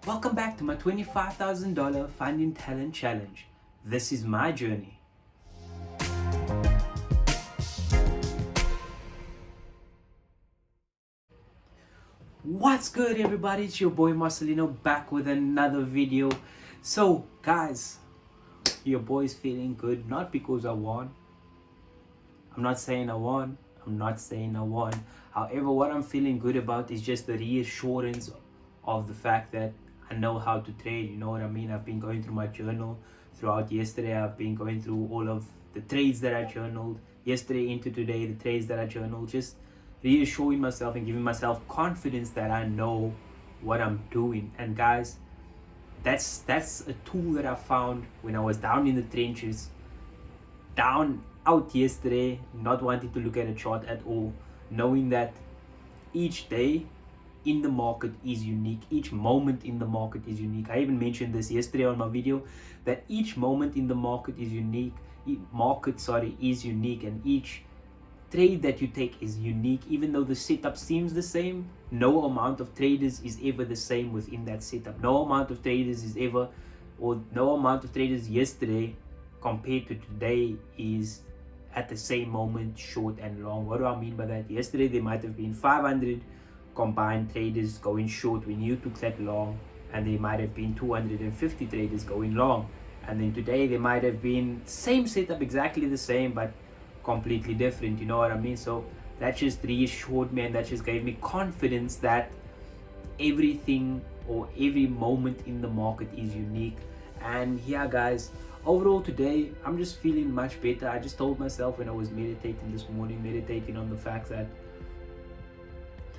Welcome back to my $25,000 Finding Talent Challenge. This is my journey. What's good, everybody? It's your boy Marcelino back with another video. So, guys, your boy's feeling good not because I won. I'm not saying I won. However, what I'm feeling good about is just the reassurance of the fact that I know how to trade. You know what I mean? I've been going through my journal throughout yesterday. I've been going through all of the trades that I journaled yesterday into today, the trades that I journaled, just reassuring myself and giving myself confidence that I know what I'm doing. And guys, that's a tool that I found when I was down in the trenches, down out yesterday, not wanting to look at a chart at all, knowing that each day in the market is unique, each moment in the market is unique. I even mentioned this yesterday on my video, that each moment in the market is unique, is unique, and each trade that you take is unique. Even though the setup seems the same, no amount of traders is ever the same within that setup. No amount of traders yesterday compared to today is at the same moment, short and long. What do I mean by that? Yesterday there might have been 500 combined traders going short when you took that long, and there might have been 250 traders going long. And then today there might have been same setup, exactly the same, but completely different. You know what I mean? So that just reassured me, and that just gave me confidence that everything or every moment in the market is unique. And yeah, guys, overall today I'm just feeling much better. I just told myself when I was meditating this morning, meditating on the fact that,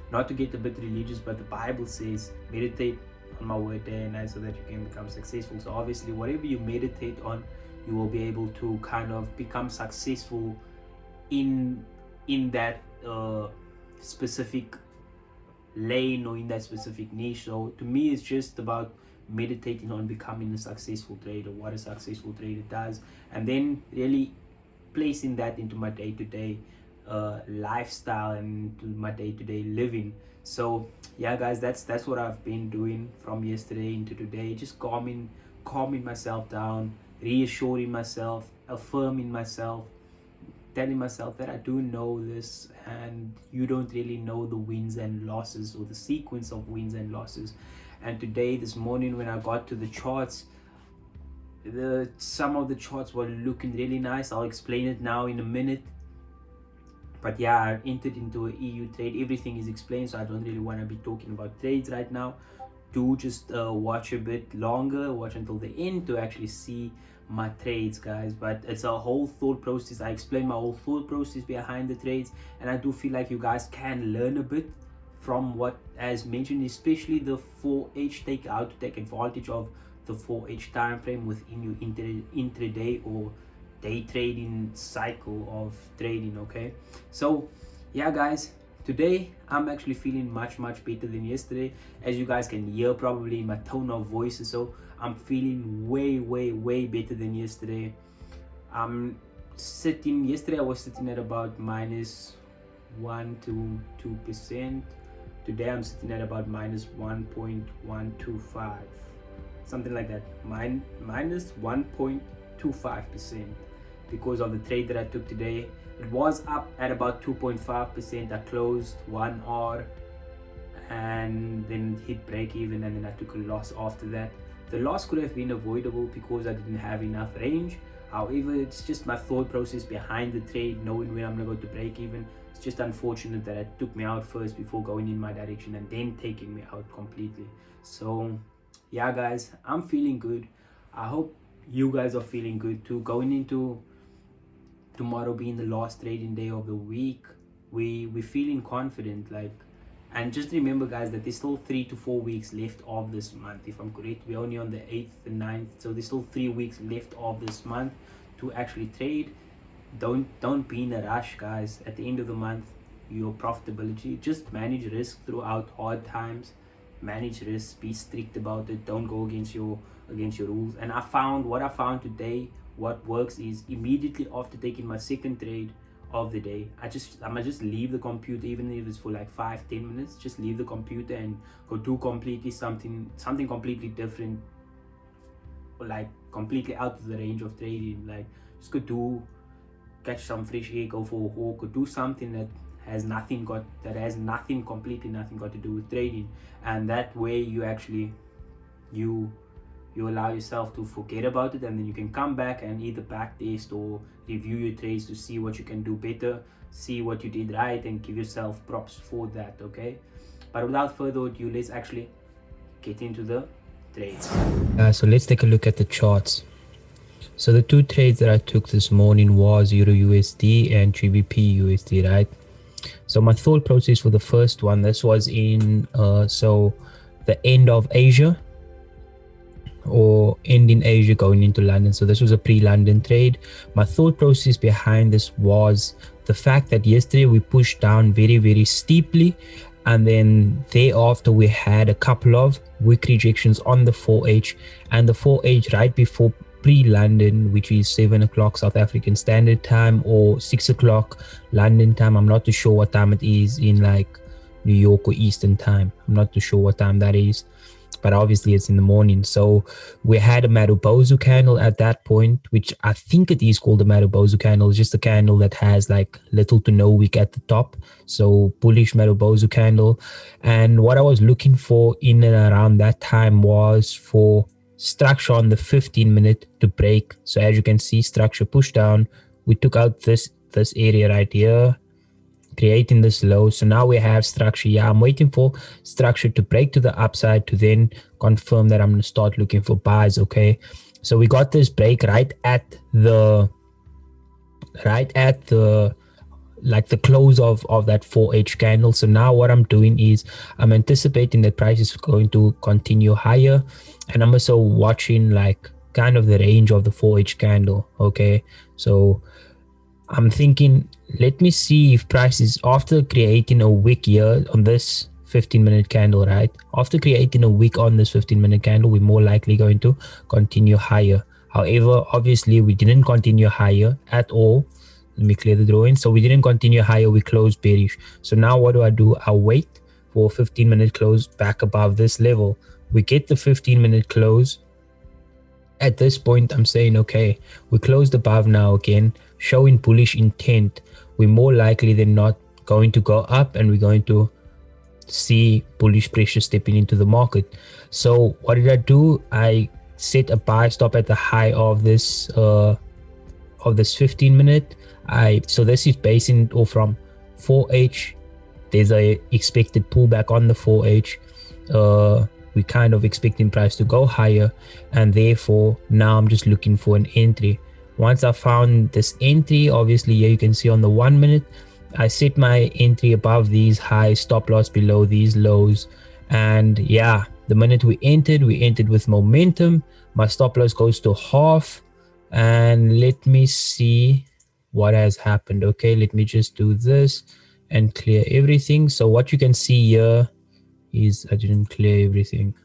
not to get a bit religious, but the Bible says meditate on my word day and night so that you can become successful. So obviously whatever you meditate on, you will be able to kind of become successful in that specific lane or in that specific niche. So to me, it's just about meditating on becoming a successful trader, what a successful trader does, and then really placing that into my day-to-day lifestyle and into my day-to-day living. So yeah, guys, that's what I've been doing from yesterday into today, just calming myself down, reassuring myself, affirming myself, telling myself that I do know this, and you don't really know the wins and losses or the sequence of wins and losses. And today, this morning, when I got to the charts, some of the charts were looking really nice. I'll explain it now in a minute. But yeah, I entered into an EU trade. Everything is explained, so I don't really want to be talking about trades right now. Do just watch a bit longer, watch until the end to actually see my trades, guys. But it's a whole thought process. I explain my whole thought process behind the trades, and I do feel like you guys can learn a bit from what as mentioned, especially the 4H, how to take advantage of the 4H time frame within your intraday or day trading cycle of trading. Okay, so yeah, guys, today I'm actually feeling much better than yesterday, as you guys can hear probably in my tone of voice. So I'm feeling way better than yesterday. Yesterday I was sitting at about -1 to 2%. Today I'm sitting at about -1.125, something like that, minus 1.25%, because of the trade that I took today. It was up at about 2.5%. I closed 1 hour and then hit break even, and then I took a loss after that. The loss could have been avoidable because I didn't have enough range. However, it's just my thought process behind the trade, knowing when I'm gonna go to break even. It's just unfortunate that it took me out first before going in my direction and then taking me out completely. So yeah, guys, I'm feeling good. I hope you guys are feeling good too. Going into tomorrow being the last trading day of the week, we're feeling confident, like. And just remember, guys, that there's still 3 to 4 weeks left of this month. If I'm correct, we're only on the 8th and 9th, so there's still 3 weeks left of this month to actually trade. Don't be in a rush, guys. At the end of the month, your profitability, just manage risk throughout hard times. Manage risk, be strict about it. Don't go against your rules. And what I found today, what works is, immediately after taking my second trade of the day. I'm gonna just leave the computer, even if it's for like 5-10 minutes. Just leave the computer and go do completely something completely different, or like completely out of the range of trading. Like just go do, catch some fresh air, go for a walk, or do something that has completely nothing got to do with trading. And that way you actually you you allow yourself to forget about it, and then you can come back and either back test or review your trades to see what you can do better, see what you did right, and give yourself props for that. Okay, but without further ado, let's actually get into the trades. So let's take a look at the charts. So the two trades that I took this morning was Euro USD and GBP USD, right? So my thought process for the first one, this was in the end of Asia, or end in Asia going into London. So this was a pre-London trade. My thought process behind this was the fact that yesterday we pushed down very steeply, and then thereafter we had a couple of weak rejections on the 4H, and the 4H right before pre-London, which is 7 o'clock South African Standard Time or 6 o'clock London time. I'm not too sure what time it is in like New York or Eastern time. I'm not too sure what time that is, but obviously it's in the morning. So we had a Marubozu candle at that point, which I think it is called a Marubozu candle. It's just a candle that has like little to no wick at the top. So bullish Marubozu candle. And what I was looking for in and around that time was for structure on the 15-minute to break. So as you can see, structure push down. We took out this area right here, creating this low. So now we have structure. Yeah, I'm waiting for structure to break to the upside to then confirm that I'm going to start looking for buys. Okay, so we got this break right at the like the close of that 4H candle. So now what I'm doing is I'm anticipating that price is going to continue higher, and I'm also watching like kind of the range of the 4H candle. Okay, so I'm thinking, let me see if price is, after creating a wick here on this 15-minute candle, right? After creating a wick on this 15-minute candle, we're more likely going to continue higher. However, obviously we didn't continue higher at all. Let me clear the drawing. So we didn't continue higher, we closed bearish. So now what do? I wait for a 15-minute close back above this level. We get the 15-minute close. At this point, I'm saying, okay, we closed above now again, showing bullish intent. We're more likely than not going to go up, and we're going to see bullish pressure stepping into the market. So what did I do? I set a buy stop at the high of this 15-minute. So this is basing off from 4H. There's a expected pullback on the 4H. We kind of expecting price to go higher, and therefore now I'm just looking for an entry. Once I found this entry, obviously here you can see on the 1 minute, I set my entry above these highs, stop loss below these lows. And yeah, the minute we entered with momentum. My stop loss goes to half, and let me see what has happened. Okay, let me just do this and clear everything. So what you can see here is I didn't clear everything.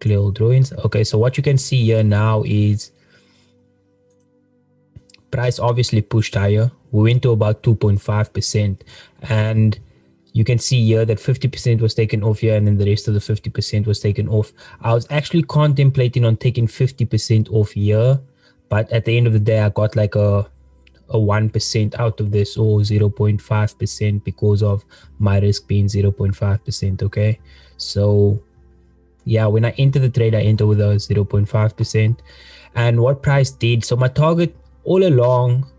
Clear all drawings. Okay, so what you can see here now is price obviously pushed higher. We went to about 2.5%, and you can see here that 50% was taken off here, and then the rest of the 50% was taken off. I was actually contemplating on taking 50% off here, but at the end of the day I got like a 1% out of this, or 0.5%, because of my risk being 0.5%. okay, so yeah, when I enter the trade, I enter with a 0.5%. And what price did, so my target all along,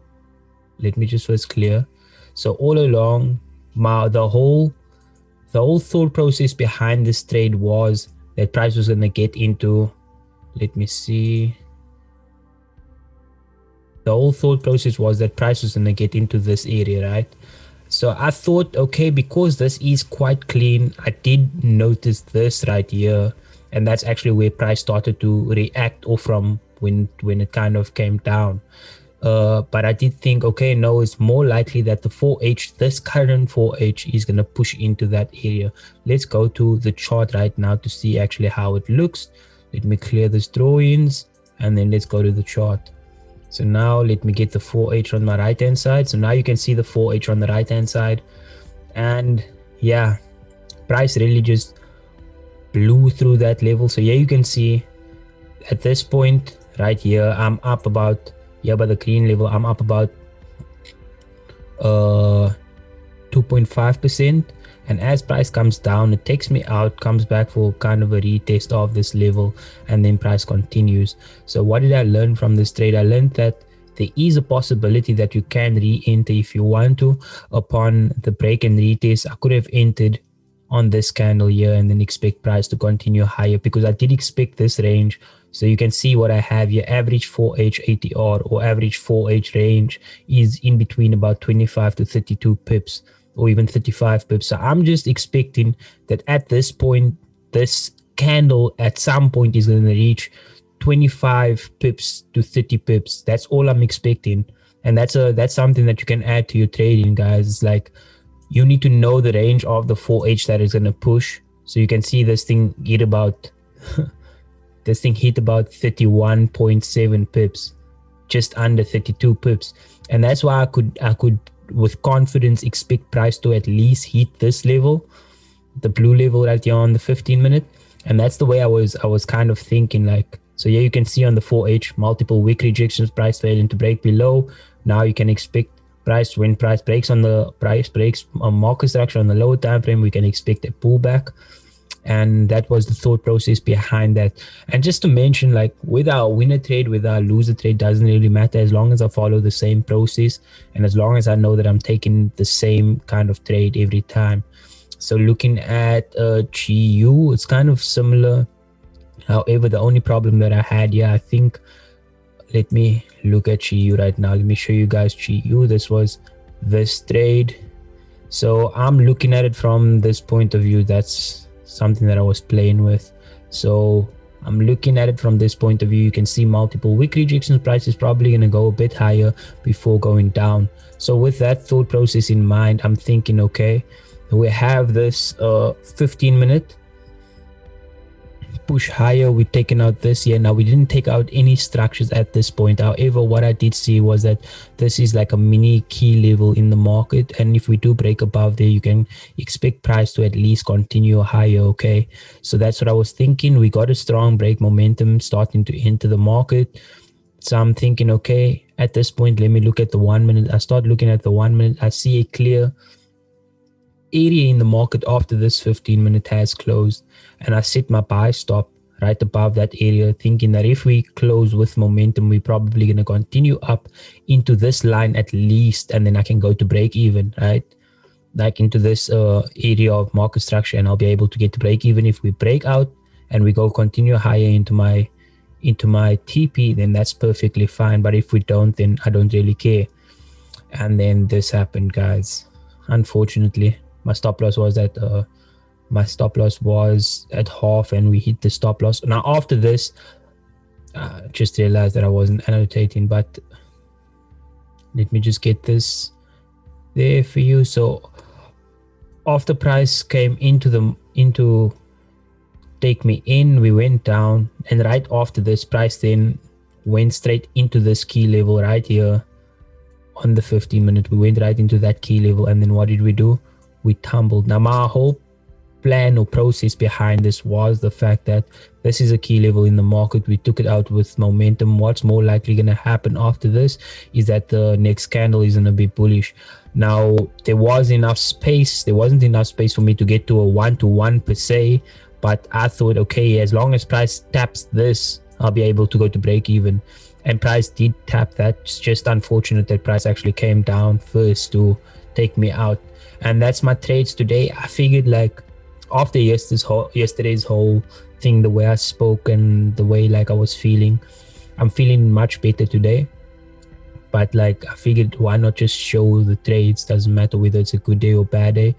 let me just first clear. So all along, the whole thought process behind this trade was that price was going to get into, let me see, the whole thought process was that price was going to get into this area, right? So I thought, okay, because this is quite clean, I did notice this right here, and that's actually where price started to react off from when it kind of came down. But I did think, okay, no, it's more likely that the 4H, this current 4H, is going to push into that area. Let's go to the chart right now to see actually how it looks. Let me clear this drawings, and then let's go to the chart. So now let me get the 4H on my right hand side. So now you can see the 4H on the right hand side. And yeah, price really just blew through that level. So yeah, you can see at this point right here, I'm up about, yeah, by the green level, I'm up about 2.5%. And as price comes down, it takes me out, comes back for kind of a retest of this level, and then price continues. So what did I learn from this trade? I learned that there is a possibility that you can re-enter if you want to. Upon the break and retest, I could have entered on this candle here and then expect price to continue higher, because I did expect this range. So you can see what I have here. Average 4H ATR or average 4H range is in between about 25 to 32 pips or even 35 pips. So I'm just expecting that at this point, this candle at some point is going to reach 25 pips to 30 pips. That's all I'm expecting. And that's something that you can add to your trading, guys. It's like you need to know the range of the 4H that is going to push. So you can see this thing hit about 31.7 pips, just under 32 pips. And that's why I could with confidence expect price to at least hit this level, the blue level right here on the 15-minute. And that's the way I was kind of thinking. Like, so yeah, you can see on the 4H multiple wick rejections, price failing to break below. Now you can expect price, when price breaks on market structure on the lower time frame, we can expect a pullback. And that was the thought process behind that. And just to mention, like, with our winner trade, with our loser trade, doesn't really matter as long as I follow the same process and as long as I know that I'm taking the same kind of trade every time. So looking at GU, it's kind of similar. However, the only problem that I had here, I think, let me look at GU right now. Let me show you guys GU. This was this trade. So I'm looking at it from this point of view. That's something that I was playing with. So I'm looking at it from this point of view. You can see multiple wick rejections. Price is probably going to go a bit higher before going down. So with that thought process in mind, I'm thinking, okay, we have this 15-minute push higher. We've taken out this here. Now we didn't take out any structures at this point. However, what I did see was that this is like a mini key level in the market, and if we do break above there, you can expect price to at least continue higher. Okay, so that's what I was thinking. We got a strong break momentum starting to enter the market. So I'm thinking, okay, at this point, let me look at the 1 minute. I start looking at the 1 minute. I see a clear area in the market after this 15-minute has closed, and I set my buy stop right above that area, thinking that if we close with momentum, we're probably going to continue up into this line at least, and then I can go to break even, right? Like into this area of market structure, and I'll be able to get to break even. If we break out and we go continue higher into my TP, then that's perfectly fine. But if we don't, then I don't really care. And then this happened, guys. Unfortunately, my stop loss was at half, and we hit the stop loss. Now after this, just realized that I wasn't annotating, but let me just get this there for you. So after price came into take me in, we went down, and right after this, price then went straight into this key level right here on the 15-minute. We went right into that key level, and then what did we do? We tumbled. Now my whole plan or process behind this was the fact that this is a key level in the market. We took it out with momentum. What's more likely going to happen after this is that the next candle is going to be bullish. Now there wasn't enough space for me to get to a 1-to-1 per se, but I thought, okay, as long as price taps this, I'll be able to go to break even. And price did tap that. It's just unfortunate that price actually came down first to take me out. And that's my trades today. I figured, like, after yesterday's whole thing, the way I spoke and the way like I was feeling, I'm feeling much better today. But like, I figured, why not just show the trades? Doesn't matter whether it's a good day or bad day.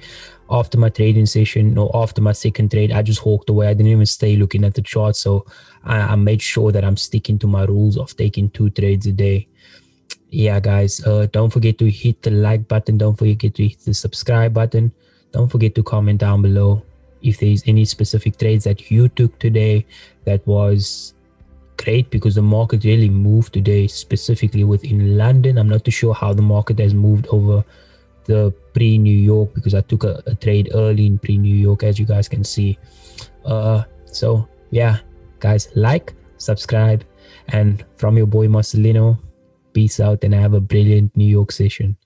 After my trading session, or after my second trade, I just walked away. I didn't even stay looking at the chart. So I made sure that I'm sticking to my rules of taking 2 trades a day. Yeah, guys, don't forget to hit the like button. Don't forget to hit the subscribe button. Don't forget to comment down below if there's any specific trades that you took today that was great because the market really moved today, specifically within London. I'm not too sure how the market has moved over the pre-New York because I took a trade early in pre-New York, as you guys can see. So yeah, guys, like, subscribe, and from your boy Marcelino, peace out and have a brilliant New York session.